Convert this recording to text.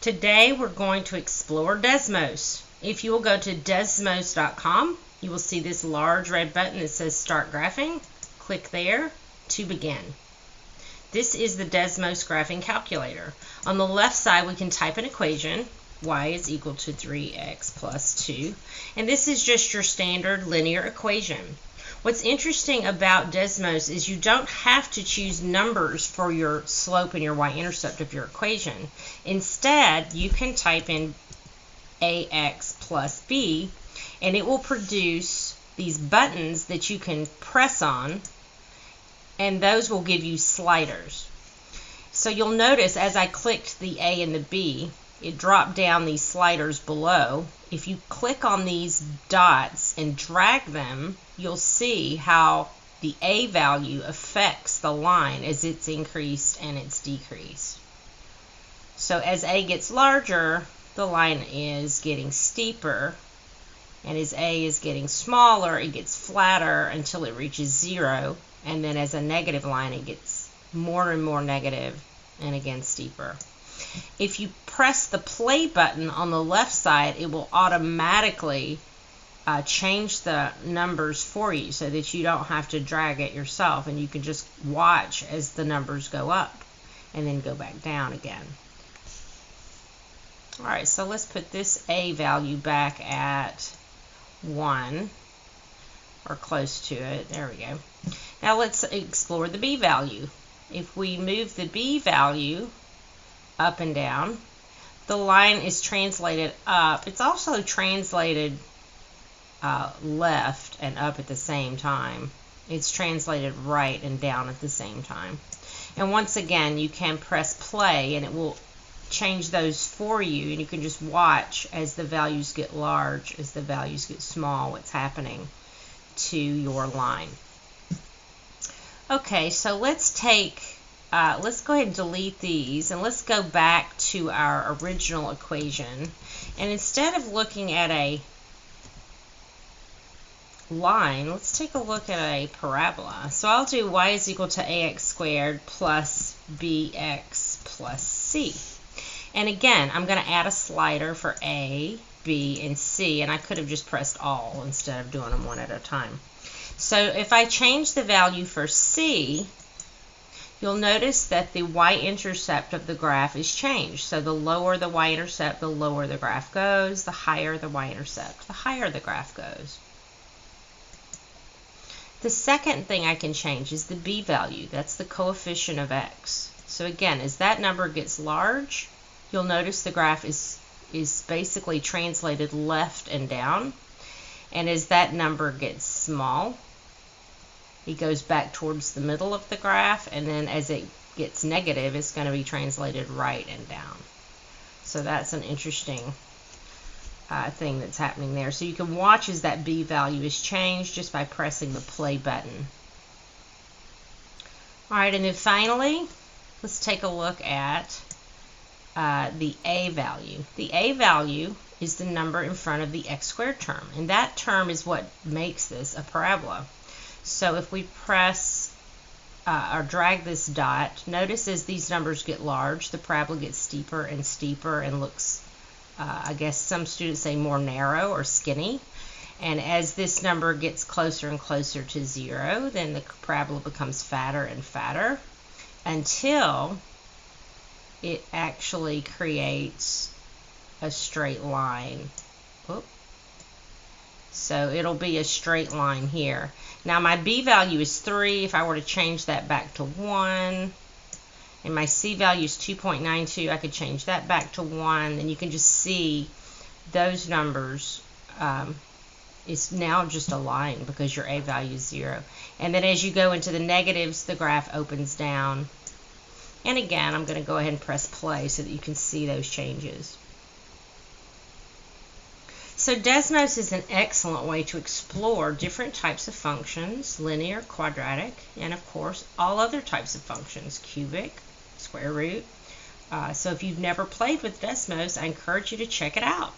Today we're going to explore Desmos. If you will go to desmos.com, you will see this large red button that says Start Graphing. Click there to begin. This is the Desmos graphing calculator. On the left side we can type an equation. Y is equal to 3x plus 2. And this is just your standard linear equation. What's interesting about Desmos is you don't have to choose numbers for your slope and your y-intercept of your equation. Instead, you can type in ax plus b, and it will produce these buttons that you can press on, and those will give you sliders. So you'll notice as I clicked the a and the b, it dropped down these sliders below. If you click on these dots and drag them, you'll see how the a value affects the line as it's increased and it's decreased. So as a gets larger, the line is getting steeper, and as a is getting smaller, it gets flatter until it reaches 0, and then as a negative line, it gets more and more negative and again steeper. If you press the play button on the left side, it will automatically change the numbers for you so that you don't have to drag it yourself, and you can just watch as the numbers go up and then go back down again. Alright, so let's put this a value back at 1 or close to it. There we go. Now let's explore the b value. If we move the b value up and down, the line is translated up. It's also translated left and up at the same time. It's translated right and down at the same time. And once again, you can press play and it will change those for you, and you can just watch as the values get large, as the values get small, what's happening to your line. Okay, so let's go ahead and delete these, and let's go back to our original equation. And instead of looking at a line, let's take a look at a parabola. So I'll do y is equal to ax squared plus bx plus c. And again, I'm going to add a slider for a, b, and c, and I could have just pressed all instead of doing them one at a time. So if I change the value for c, you'll notice that the y-intercept of the graph is changed. So the lower the y-intercept, the lower the graph goes. The higher the y-intercept, the higher the graph goes. The second thing I can change is the b value. That's the coefficient of x. So again, as that number gets large, you'll notice the graph is basically translated left and down. And as that number gets small, it goes back towards the middle of the graph, and then as it gets negative, it's going to be translated right and down. So that's an interesting thing that's happening there. So you can watch as that b value is changed just by pressing the play button. Alright, and then finally, let's take a look at the a value. The a value is the number in front of the x squared term, and that term is what makes this a parabola. So if we press or drag this dot, notice as these numbers get large, the parabola gets steeper and steeper and looks, I guess some students say, more narrow or skinny. And as this number gets closer and closer to 0, then the parabola becomes fatter and fatter until it actually creates a straight line. Whoop. So it'll be a straight line here. Now my b value is 3. If I were to change that back to 1, and my c value is 2.92, I could change that back to 1, and you can just see those numbers is now just a line because your a value is 0. And then as you go into the negatives, the graph opens down. And again, I'm going to go ahead and press play so that you can see those changes. So Desmos is an excellent way to explore different types of functions, linear, quadratic, and of course all other types of functions, cubic, square root. So if you've never played with Desmos, I encourage you to check it out.